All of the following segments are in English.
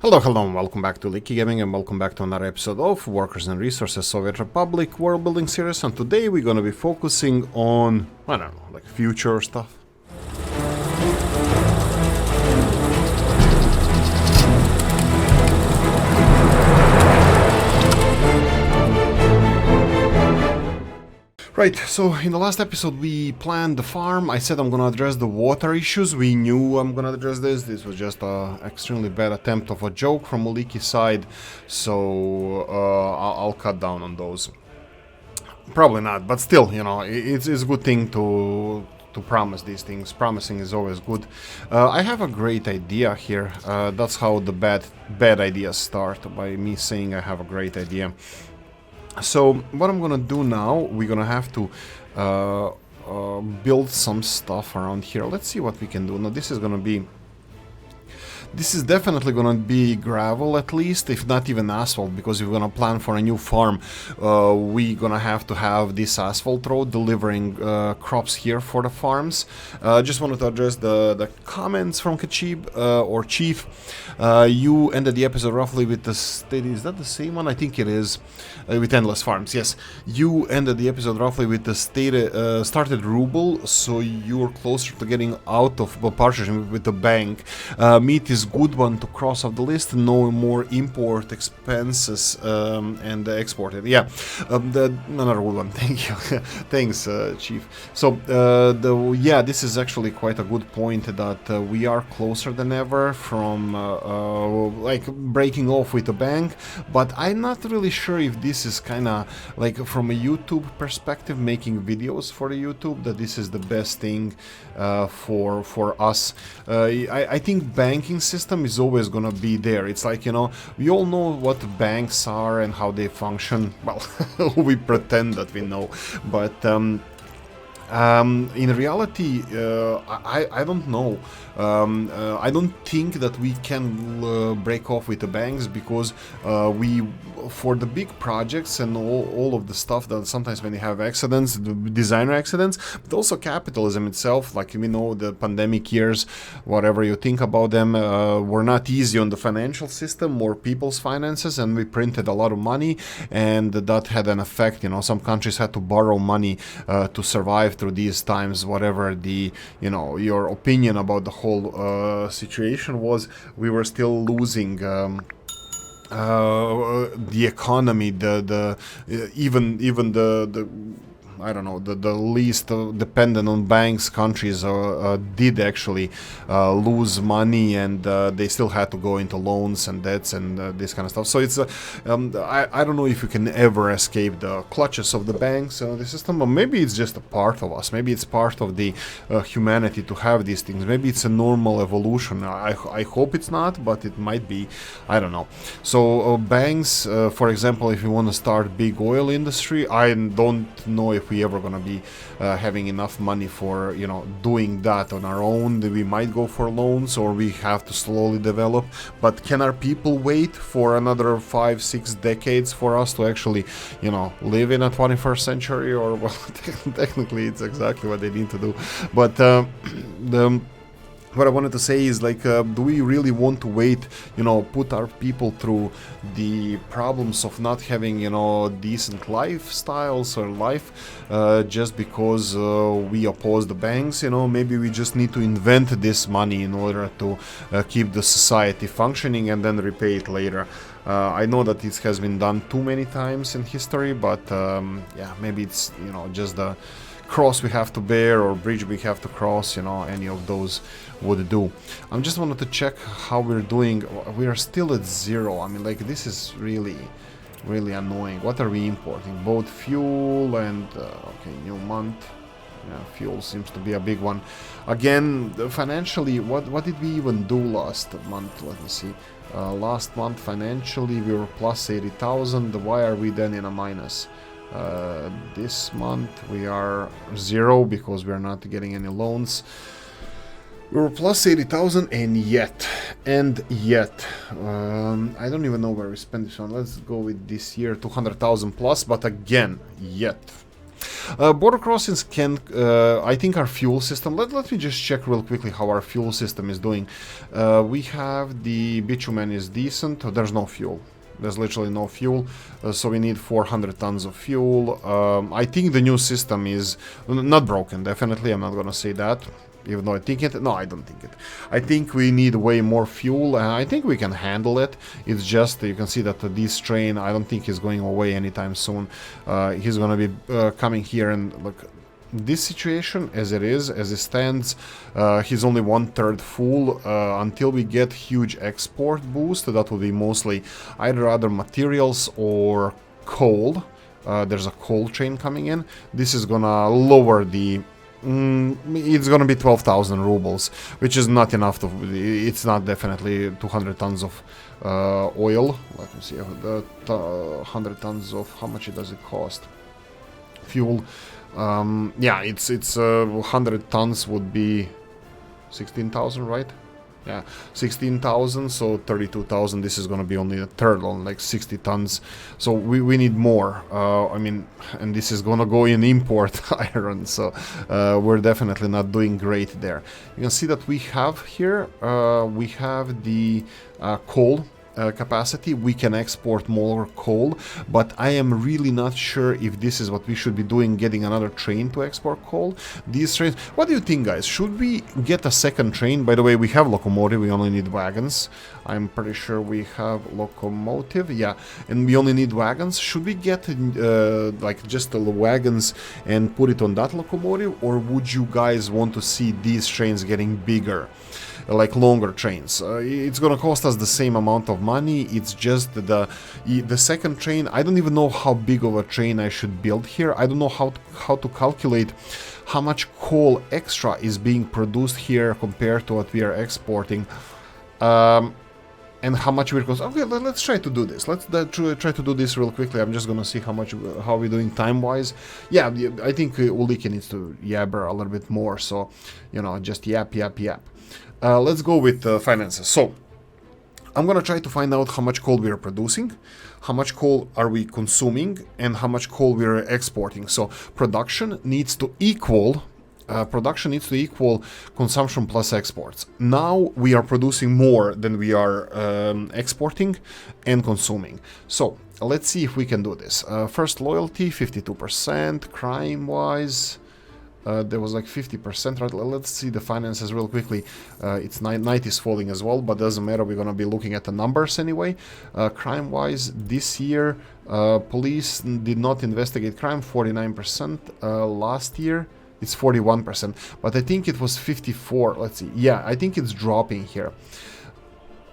Hello, and welcome back to Oolykee Gaming, and welcome back to another episode of Workers and Resources Soviet Republic World Building series. And today we're gonna be focusing on, I don't know, like future stuff. Right, so in the last episode we planned the farm. I said I'm gonna address the water issues. We knew I'm gonna address this. This was just an extremely bad attempt of a joke from Oolykee side, so I'll cut down on those. Probably not, but still, you know, it's a good thing to promise these things. Promising is always good. I have a great idea here. That's how the bad ideas start, by me saying I have a great idea. So what I'm gonna do now, we're gonna have to build some stuff around here. Let's see what we can do. Now this is definitely gonna be gravel, at least, if not even asphalt, because if we're gonna plan for a new farm, we're gonna have to have this asphalt road delivering crops here for the farms. Just wanted to address the comments from Kachib or Chief. You ended the episode roughly with the state. Is that the same one? I think it is. With Endless Farms, yes. You ended the episode roughly with the started ruble, so you're closer to getting out of partnership with the bank. Meat is good one to cross off the list. No more import expenses and exported. Yeah, another good one. Thank you. Thanks, Chief. So this is actually quite a good point that we are closer than ever from like breaking off with the bank, but I'm not really sure if this is kind of like from a YouTube perspective, making videos for the YouTube, that this is the best thing for us. I think banking system is always gonna be there. It's like, you know, we all know what banks are and how they function. Well, we pretend that we know, but in reality, I don't know. I don't think that we can break off with the banks, because for the big projects and all of the stuff that sometimes when you have accidents, designer accidents, but also capitalism itself, like, we know the pandemic years, whatever you think about them, were not easy on the financial system or people's finances, and we printed a lot of money, and that had an effect. You know, some countries had to borrow money to survive through these times. Whatever the, you know, your opinion about the whole situation was, we were still losing the economy, even the I don't know, the least dependent on banks countries did actually lose money, and they still had to go into loans and debts and this kind of stuff. So it's I don't know if you can ever escape the clutches of the banks, the system, or maybe it's just a part of us. Maybe it's part of the humanity to have these things. Maybe it's a normal evolution. I hope it's not, but it might be. I don't know. So banks, for example, if you want to start big oil industry, I don't know if we ever gonna be having enough money for, you know, doing that on our own. We might go for loans, or we have to slowly develop. But can our people wait for another 5-6 decades for us to actually, you know, live in a 21st century? Or, well, technically it's exactly what they need to do. But what I wanted to say is, like, do we really want to wait, you know, put our people through the problems of not having, you know, decent lifestyles or life, just because we oppose the banks? You know, maybe we just need to invent this money in order to keep the society functioning and then repay it later. I know that this has been done too many times in history, but yeah, maybe it's, you know, just the cross we have to bear or bridge we have to cross, you know, any of those would do. I just wanted to check how we're doing. We are still at 0. I mean, like, this is really annoying. What are we importing? Both fuel and okay, new month. Yeah, fuel seems to be a big one. Again, financially, what did we even do last month? Let me see. Last month financially we were plus 80,000. Why are we then in a minus? This month we are 0 because we're not getting any loans. We were plus 80,000, and yet, I don't even know where we spent this one. Let's go with this year, 200,000 plus, but again, yet. Border crossings can, I think our fuel system, let me just check real quickly how our fuel system is doing. We have the bitumen is decent, there's no fuel. There's literally no fuel, so we need 400 tons of fuel. I think the new system is not broken, definitely, I'm not gonna say that. Even though I think it, no, I don't think it. I think we need way more fuel, and I think we can handle it. It's just, you can see that this train, I don't think he's going away anytime soon. He's gonna be coming here, and look, this situation as it stands, he's only 1/3 full. Until we get huge export boost, that will be mostly either other materials or coal. There's a coal train coming in. This is gonna lower the it's gonna be 12,000 rubles, which is not enough to. It's not definitely 200 tons of oil. Let me see, 100 tons of, how much does it cost? Fuel. Yeah, it's 100 tons would be 16,000, right? Yeah, 16,000, so 32,000. This is gonna be only a third on like 60 tons. So we need more. I mean, and this is gonna go in import iron. So we're definitely not doing great there. You can see that we have here, we have the coal capacity. We can export more coal, but I am really not sure if this is what we should be doing, getting another train to export coal. These trains, what do you think, guys? Should we get a second train? By the way, we have locomotive, we only need wagons. I'm pretty sure we have locomotive, yeah, and we only need wagons. Should we get like just the wagons and put it on that locomotive, or would you guys want to see these trains getting bigger? Like longer trains. It's gonna cost us the same amount of money. It's just the second train. I don't even know how big of a train I should build here. I don't know how to calculate how much coal extra is being produced here compared to what we are exporting, and how much we're cost. Okay, let's try to do this. Let's try to do this real quickly. I'm just gonna see how we're doing time wise. Yeah, I think Oolykee needs to yabber a little bit more. So, you know, just yap. Let's go with finances. So, I'm gonna try to find out how much coal we are producing, how much coal are we consuming, and how much coal we are exporting. So, production needs to equal consumption plus exports. Now we are producing more than we are exporting and consuming. So, let's see if we can do this. First, loyalty, 52%, crime-wise. There was like 50%, right? Let's see the finances real quickly. It's night is falling as well, but doesn't matter. We're gonna be looking at the numbers anyway. Crime-wise, this year, police did not investigate crime, 49%. Last year, it's 41%, but I think it was 54. Let's see. Yeah, I think it's dropping here.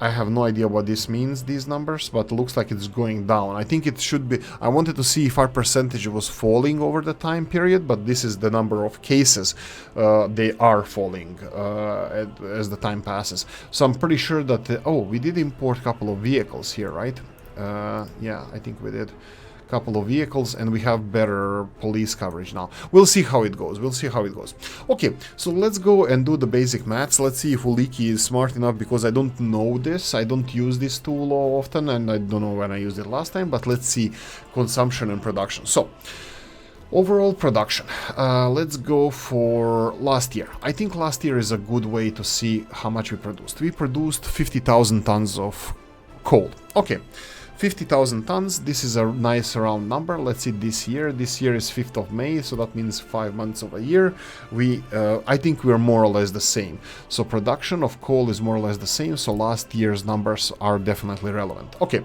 I have no idea what this means, these numbers, but it looks like it's going down. I think it should be. I wanted to see if our percentage was falling over the time period, but this is the number of cases. They are falling as the time passes. So I'm pretty sure that... oh, we did import a couple of vehicles here, right? Yeah, I think we did. Couple of vehicles, and we have better police coverage now. We'll see how it goes. Okay, so let's go and do the basic maths. Let's see if Oolykee is smart enough, because I don't know this. I don't use this tool often, and I don't know when I used it last time, but let's see consumption and production. So, overall production. Let's go for last year. I think last year is a good way to see how much we produced. We produced 50,000 tons of coal. Okay. 50,000 tons, this is a nice round number. Let's see this year. This year is 5th of May, so that means 5 months of a year. I think we're more or less the same. So production of coal is more or less the same, so last year's numbers are definitely relevant. Okay.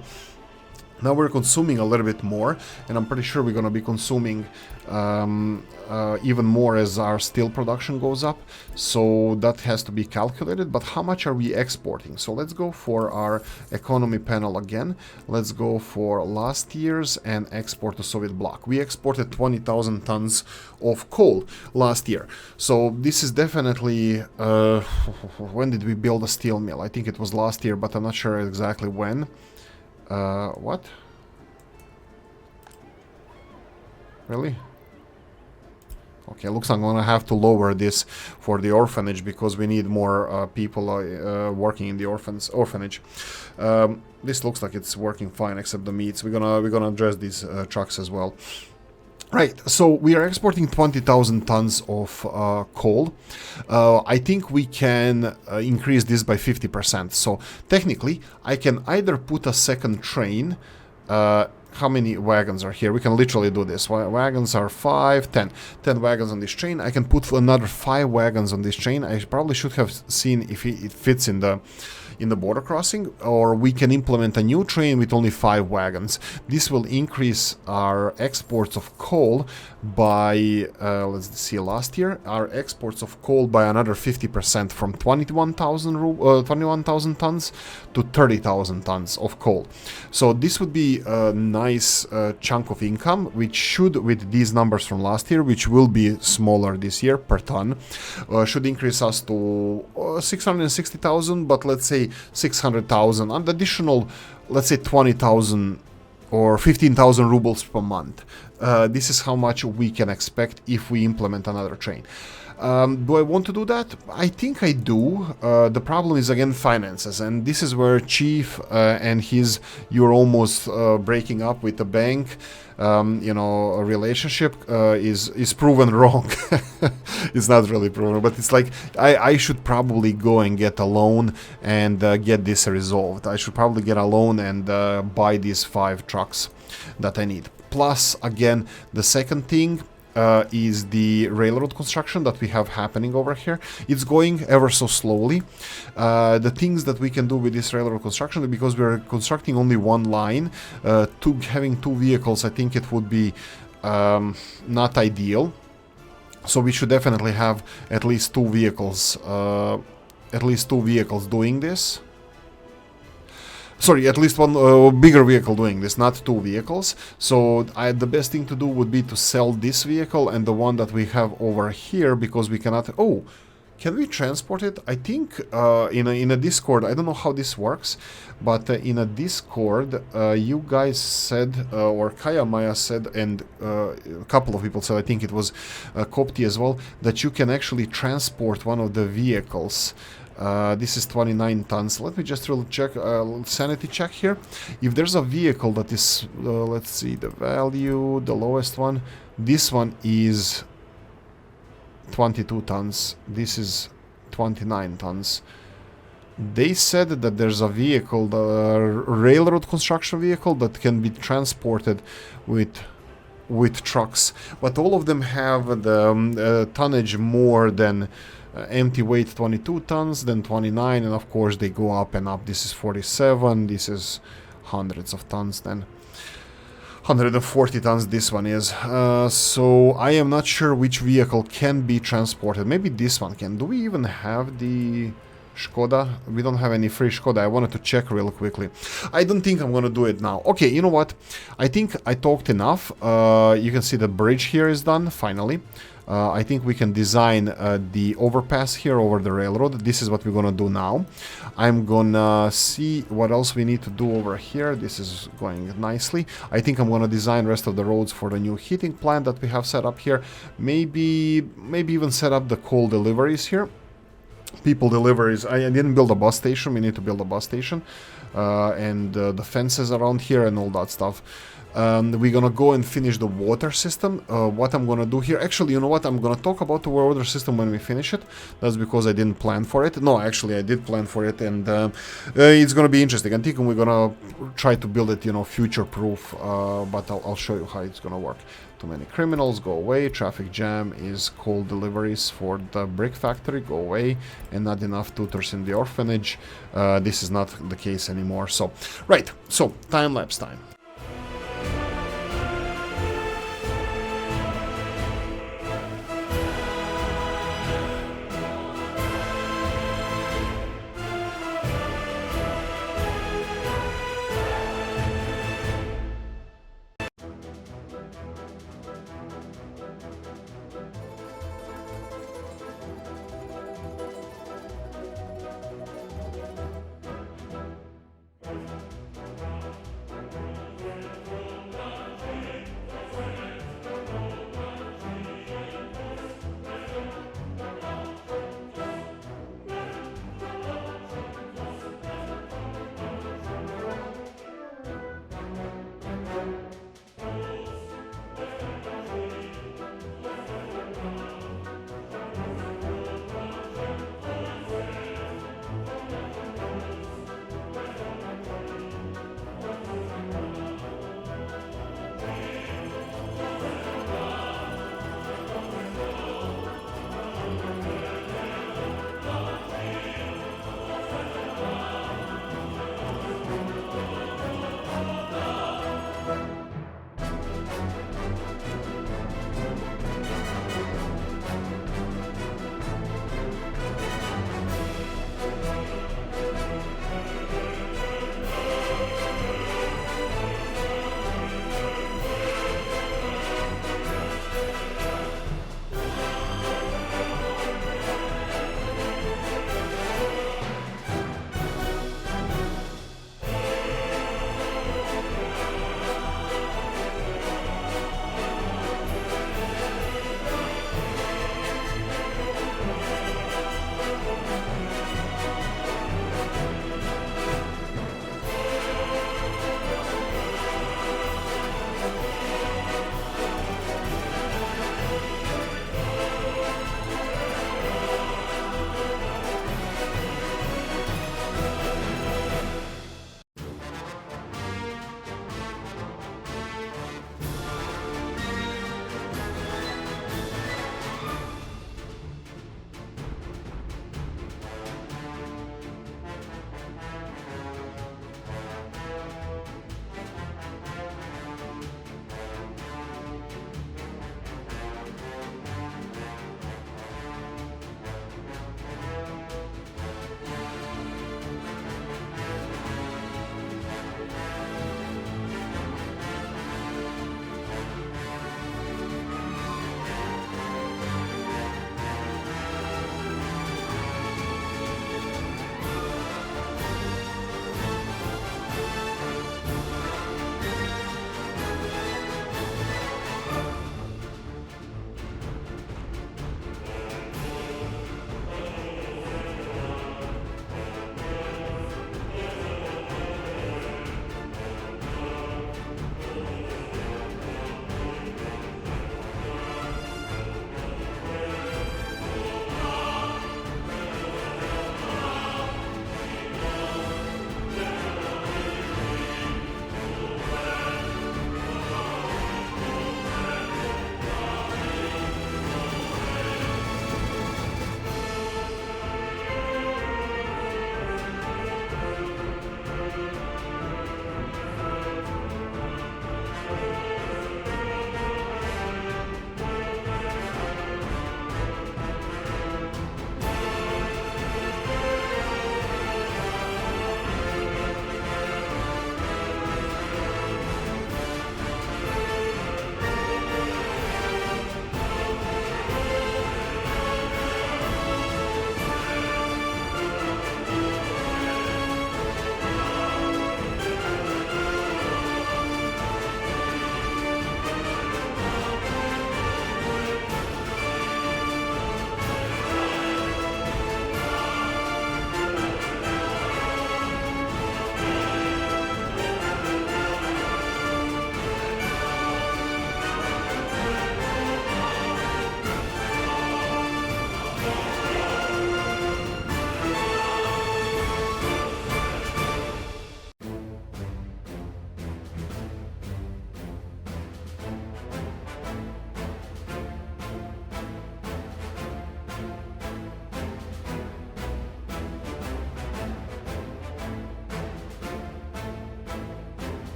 Now we're consuming a little bit more, and I'm pretty sure we're going to be consuming even more as our steel production goes up. So that has to be calculated. But how much are we exporting? So let's go for our economy panel again. Let's go for last year's and export to Soviet bloc. We exported 20,000 tons of coal last year. So this is definitely... when did we build a steel mill? I think it was last year, but I'm not sure exactly when. What? Really? Okay, looks like I'm gonna have to lower this for the orphanage, because we need more people working in the orphanage. This looks like it's working fine, except the meats. We're gonna address these trucks as well. Right, so we are exporting 20,000 tons of coal. I think we can increase this by 50%. So technically, I can either put a second train. How many wagons are here? We can literally do this. Wagons are 5, 10. 10 wagons on this train. I can put another 5 wagons on this train. I probably should have seen if it fits in the border crossing, or we can implement a new train with only 5 wagons. This will increase our exports of coal by, let's see, last year, our exports of coal by another 50% from 21,000 tons to 30,000 tons of coal. So this would be a nice chunk of income, which should, with these numbers from last year, which will be smaller this year per ton, should increase us to 660,000, but let's say 600,000 and additional, let's say 20,000 or 15,000 rubles per month. This is how much we can expect if we implement another train. Do I want to do that? I think I do. The problem is again finances, and this is where Chief and his "you're almost breaking up with the bank" relationship is proven wrong. It's not really proven, but it's like I should probably go and get a loan and get this resolved. I should probably get a loan and buy these 5 trucks that I need. Plus, again, the second thing is the railroad construction that we have happening over here. It's going ever so slowly. The things that we can do with this railroad construction, because we're constructing only one line, having 2 vehicles, I think it would be not ideal. So we should definitely have at least 2 vehicles, doing this. Sorry, at least one bigger vehicle doing this, not 2 vehicles. So the best thing to do would be to sell this vehicle and the one that we have over here, because we cannot... Oh, can we transport it? I think in a Discord, I don't know how this works, but in a Discord, you guys said, or Kaya Maya said, and a couple of people said, I think it was Kopti as well, that you can actually transport one of the vehicles. This is 29 tons. Let me just really check, sanity check here. If there's a vehicle that is, let's see, the value, the lowest one, this one is 22 tons. This is 29 tons. They said that there's a vehicle, the railroad construction vehicle, that can be transported with trucks, but all of them have the tonnage more than empty weight 22 tons, then 29, and of course they go up and up. This is 47, this is hundreds of tons, then 140 tons this one is. So I am not sure which vehicle can be transported. Maybe this one can. Do we even have the Skoda? We don't have any free Skoda. I wanted to check real quickly. I don't think I'm gonna do it now. Okay, you know what? I think I talked enough. You can see the bridge here is done, finally. I think we can design the overpass here over the railroad. This is what we're gonna do now. I'm gonna see what else we need to do over here. This is going nicely. I think I'm gonna design rest of the roads for the new heating plant that we have set up here. Maybe even set up the coal deliveries here. People deliveries. I didn't build a bus station. We need to build a bus station. And the fences around here and all that stuff. We're gonna go and finish the water system. What I'm gonna do here, actually, you know what, I'm gonna talk about the water system when we finish it. That's because I didn't plan for it. No, actually I did plan for it, and it's gonna be interesting. I think we're gonna try to build it, future proof, but I'll show you how it's gonna work. Too many criminals, go away. Traffic jam is coal deliveries for the brick factory, go away. And not enough tutors in the orphanage. This is not the case anymore. So, right, so time-lapse time.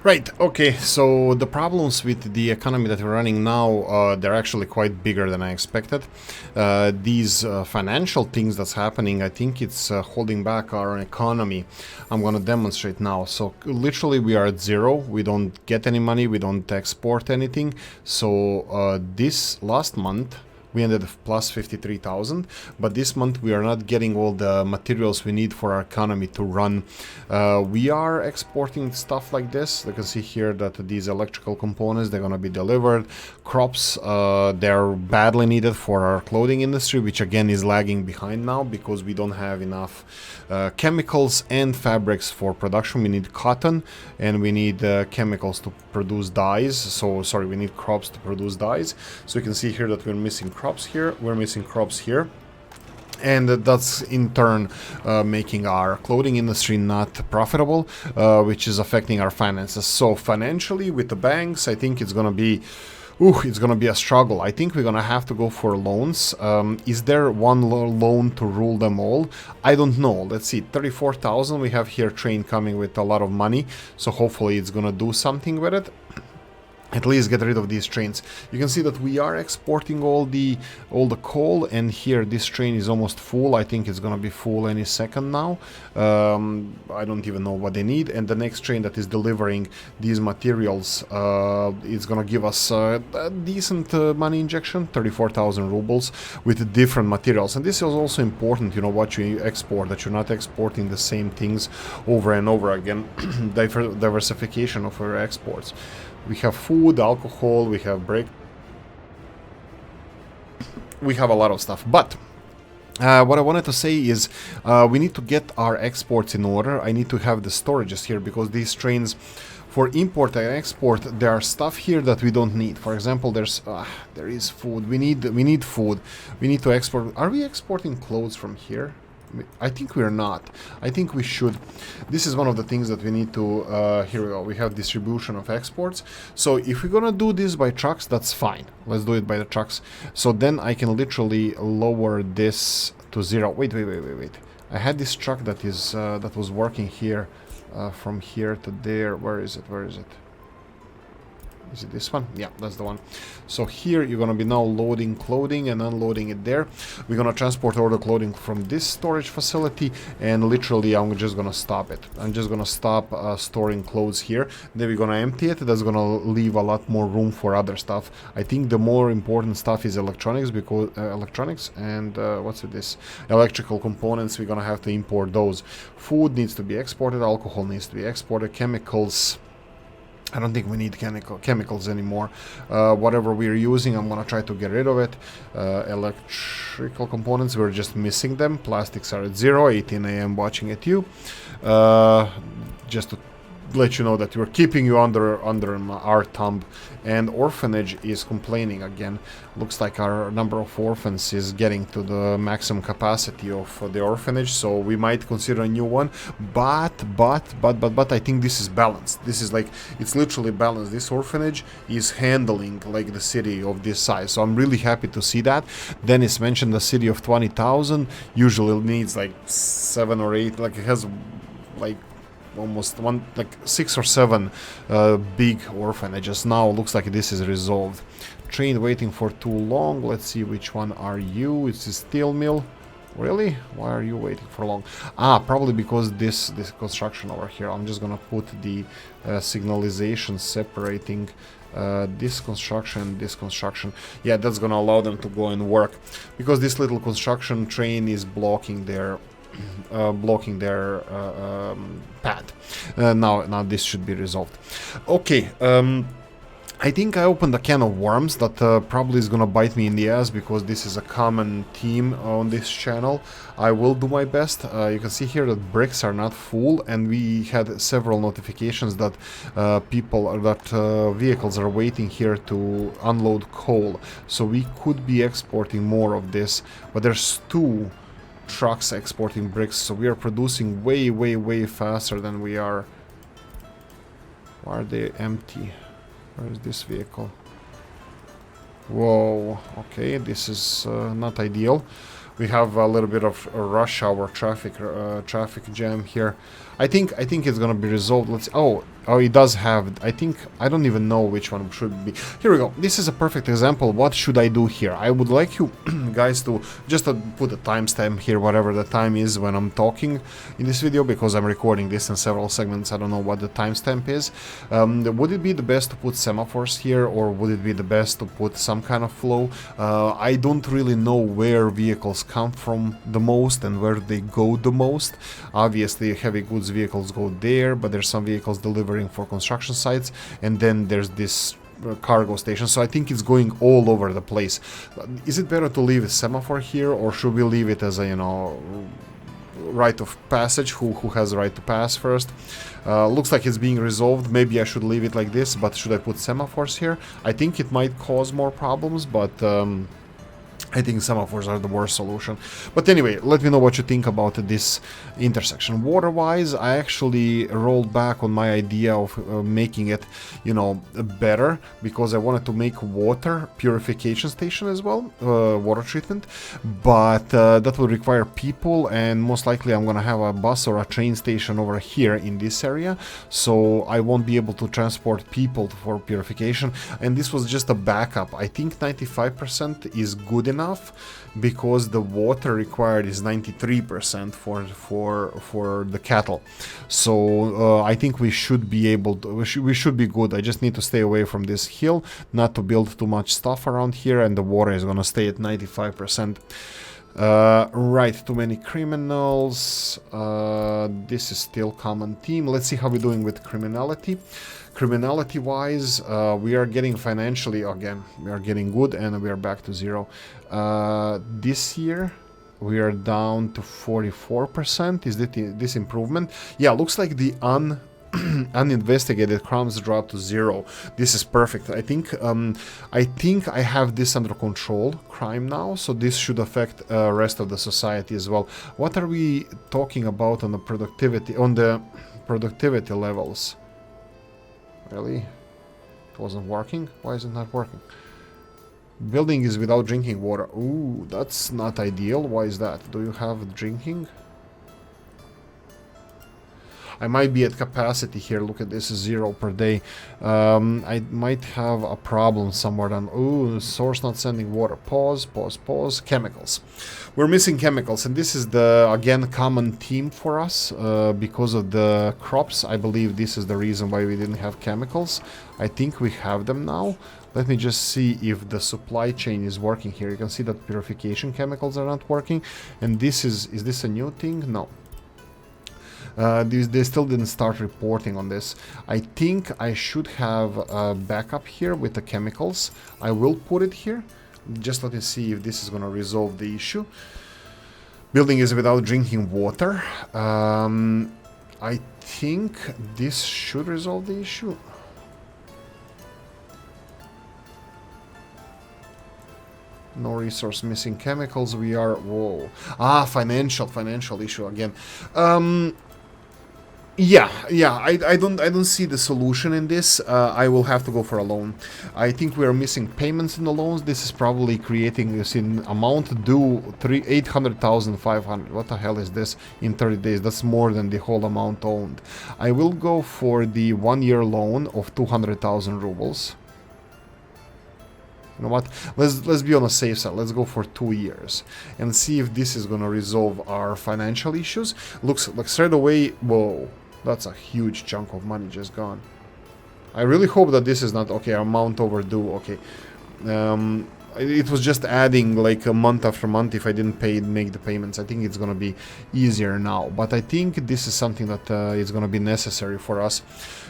Right, okay, so the problems with the economy that we're running now, they're actually quite bigger than I expected. These financial things that's happening, I think it's holding back our economy. I'm gonna demonstrate now. So literally we are at zero, we don't get any money, we don't export anything. So this last month, we ended with plus 53,000, but this month we are not getting all the materials we need for our economy to run. We are exporting stuff like this. You can see here that these electrical components, they're going to be delivered. Crops, they're badly needed for our clothing industry, which again is lagging behind now because we don't have enough chemicals and fabrics for production. We need cotton and we need chemicals to produce dyes. So, sorry, we need crops to produce dyes. So you can see here that we're missing crops here, we're missing crops here, and that's in turn making our clothing industry not profitable, which is affecting our finances. So financially with the banks, I think it's gonna be it's gonna be a struggle. I think we're gonna have to go for loans. Is there one loan to rule them all? I don't know. Let's see, 34,000. We have here train coming with a lot of money, so hopefully it's gonna do something with it. At least get rid of these trains. You can see that we are exporting all the coal, and here this train is almost full. I think it's gonna be full any second now. I don't even know what they need. And the next train that is delivering these materials, it's gonna give us a decent money injection, 34,000 rubles with different materials. And this is also important, you know, what you export, that you're not exporting the same things over and over again. Diversification of our exports. We have food, alcohol, we have we have a lot of stuff. But what I wanted to say is we need to get our exports in order. I need to have the storages here because these trains for import and export, there are stuff here that we don't need. For example, there is food. We need food. We need to export. Are we exporting clothes from here? I think we're not. I think we should. This is one of the things that we need to... here we go. We have distribution of exports. So if we're gonna do this by trucks, that's fine. Let's do it by the trucks. So then I can literally lower this to 0. Wait. I had this truck that is that was working here from here to there. Where is it? Is it this one? Yeah, that's the one. So here you're gonna be now loading clothing and unloading it there. We're gonna transport all the clothing from this storage facility, and literally I'm just gonna stop it. I'm just gonna stop storing clothes here. Then we're gonna empty it. That's gonna leave a lot more room for other stuff. I think the more important stuff is electronics, because electronics and what's with this? Electrical components. We're gonna have to import those. Food needs to be exported. Alcohol needs to be exported. Chemicals. I don't think we need chemicals anymore. Whatever we're using, I'm gonna try to get rid of it. Electrical components, we're just missing them. Plastics are at 0, 18 AM watching at you. Just to let you know that we're keeping you under our thumb. And orphanage is complaining again. Looks like our number of orphans is getting to the maximum capacity of the orphanage, so we might consider a new one. But I think this is balanced. This is like, it's literally balanced. This orphanage is handling like the city of this size, so I'm really happy to see that. Dennis mentioned the city of 20,000 usually needs like 7 or 8, like it has like almost 6 or 7 big orphanages. Now looks like this is resolved. Train waiting for too long. Let's see, which one are you? It's a steel mill. Really? Why are you waiting for long? Probably because this construction over here. I'm just gonna put the signalization separating this construction. Yeah, that's gonna allow them to go and work, because this little construction train is blocking their path. Now this should be resolved. Okay, I think I opened a can of worms that probably is gonna bite me in the ass, because this is a common theme on this channel. I will do my best. You can see here that bricks are not full, and we had several notifications that vehicles are waiting here to unload coal. So we could be exporting more of this, but there's 2 trucks exporting bricks, so we are producing way faster than we are. Why are they empty? Where is this vehicle? Whoa, okay, this is not ideal. We have a little bit of a rush hour traffic jam here. I think it's gonna be resolved. Let's... Oh, Oh, it does have, I think, I don't even know which one should be. Here we go. This is a perfect example. What should I do here? I would like you guys to just put a timestamp here, whatever the time is when I'm talking in this video, because I'm recording this in several segments. I don't know what the timestamp is. Would it be the best to put semaphores here, or would it be the best to put some kind of flow? I don't really know where vehicles come from the most and where they go the most. Obviously, heavy goods vehicles go there, but there's some vehicles delivering for construction sites, and then there's this cargo station, so I think it's going all over the place. Is it better to leave a semaphore here, or should we leave it as a, you know, right of passage? Who has the right to pass first? Looks like it's being resolved. Maybe I should leave it like this, but should I put semaphores here? I think it might cause more problems, but I think semaphores are the worst solution. But anyway, let me know what you think about this intersection. Water-wise, I actually rolled back on my idea of making it, you know, better, because I wanted to make water purification station as well, water treatment, but that would require people, and most likely I'm gonna have a bus or a train station over here in this area, so I won't be able to transport people for purification, and this was just a backup. I think 95% is good enough, because the water required is 93% for the cattle. So I think we should be able to, we should be good. I just need to stay away from this hill, not to build too much stuff around here, and the water is gonna stay at 95%. Right, too many criminals. This is still common theme. Let's see how we're doing with criminality. Criminality wise, we are getting financially, again, we are getting good, and we are back to 0. This year we are down to 44%. Is this improvement? Yeah, looks like the uninvestigated crimes drop to 0. This is perfect. I think I have this under control, crime now, so this should affect rest of the society as well. What are we talking about on the productivity levels? Really? It wasn't working? Why is it not working? Building is without drinking water. Ooh, that's not ideal. Why is that? Do you have drinking? I might be at capacity here. Look at this, 0 per day. I might have a problem somewhere then. Ooh, source not sending water. Pause. Chemicals. We're missing chemicals, and this is the, again, common theme for us because of the crops. I believe this is the reason why we didn't have chemicals. I think we have them now. Let me just see if the supply chain is working here. You can see that purification chemicals are not working, and this is this a new thing? No. They still didn't start reporting on this. I think I should have a backup here with the chemicals. I will put it here. Just let me see if this is going to resolve the issue. Building is without drinking water. I think this should resolve the issue. No resource, missing chemicals. We are, whoa. Ah, financial issue again. Yeah, I don't see the solution in this. I will have to go for a loan. I think we are missing payments in the loans. This is probably creating this in amount due 800,500. What the hell is this in 30 days? That's more than the whole amount owned. I will go for the 1-year loan of 200,000 rubles. You know what? Let's be on a safe side. Let's go for 2 years and see if this is gonna resolve our financial issues. Looks like straight away. Whoa, that's a huge chunk of money just gone. I really hope that this is not okay. Amount overdue. Okay, it was just adding like a month after month if I didn't make the payments. I think it's gonna be easier now, but I think this is something that is gonna be necessary for us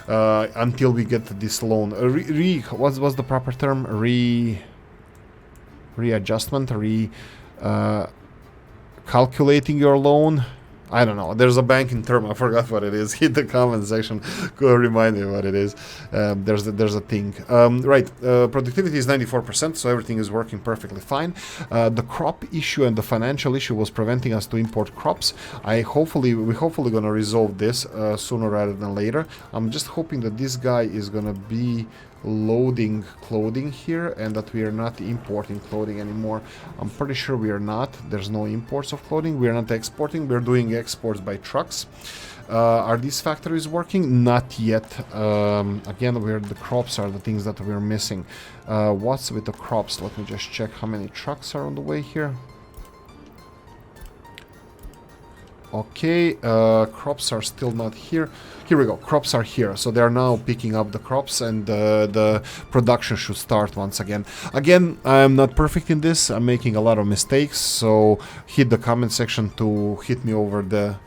until we get this loan. What's the proper term? Readjustment, calculating your loan. I don't know. There's a banking term. I forgot what it is. Hit the comment section. Go remind me what it is. There's a thing. Right. Productivity is 94%, so everything is working perfectly fine. The crop issue and the financial issue was preventing us to import crops. We're hopefully gonna resolve this sooner rather than later. I'm just hoping that this guy is gonna be loading clothing here and that we are not importing clothing anymore. I'm pretty sure we are not. There's no imports of clothing. We are not exporting. We're doing exports by trucks. Are these factories working? Not yet. Again, where the crops are the things that we're missing. What's with the crops? Let me just check how many trucks are on the way here. Okay, crops are still not here. Here we go, crops are here. So they are now picking up the crops and the production should start once again. Again, I'm not perfect in this. I'm making a lot of mistakes. So hit the comment section to hit me over the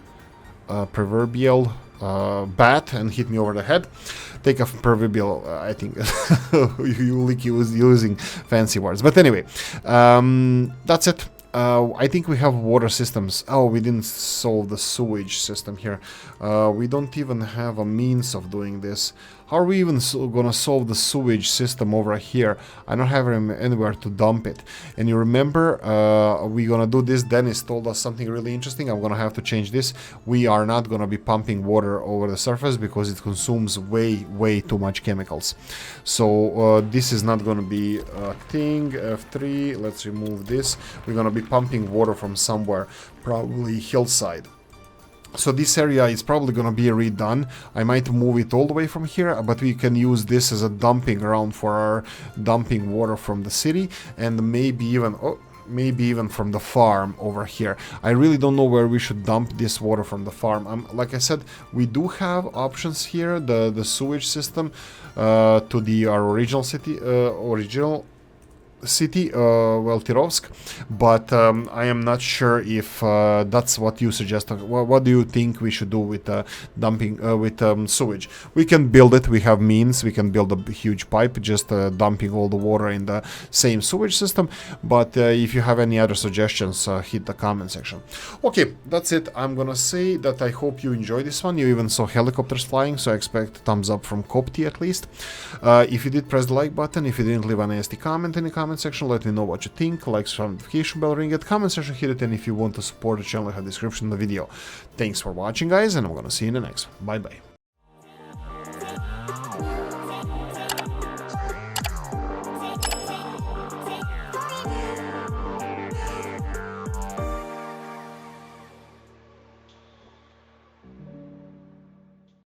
proverbial bat and hit me over the head. Take a proverbial, I think Oolykee was using fancy words. But anyway, that's it. I think we have water systems. Oh, we didn't solve the sewage system here. We don't even have a means of doing this. How are we even gonna solve the sewage system over here? I don't have anywhere to dump it. And you remember, we're gonna do this. Dennis told us something really interesting. I'm gonna have to change this. We are not gonna be pumping water over the surface because it consumes way too much chemicals. So this is not gonna be a thing. F3, let's remove this. We're gonna be pumping water from somewhere, probably hillside. So this area is probably going to be redone. I might move it all the way from here, but we can use this as a dumping ground for our dumping water from the city and maybe even from the farm over here. I really don't know where we should dump this water from the farm. Like I said, we do have options here, the sewage system to our original city, well, Tirovsk, but I am not sure if that's what you suggest. What do you think we should do with dumping with sewage? We can build it. We have means. We can build a huge pipe, just dumping all the water in the same sewage system. But if you have any other suggestions, hit the comment section. Okay, that's it. I'm gonna say that I hope you enjoyed this one. You even saw helicopters flying, so I expect a thumbs up from Copti at least. If you did, press the like button. If you didn't, leave a nasty comment in the comment section. Let me know what you think. Like, notification bell, ring it, comment section, hit it, and if you want to support the channel, I have a description in the video. Thanks for watching, guys, and I'm gonna see you in the next one. Bye bye.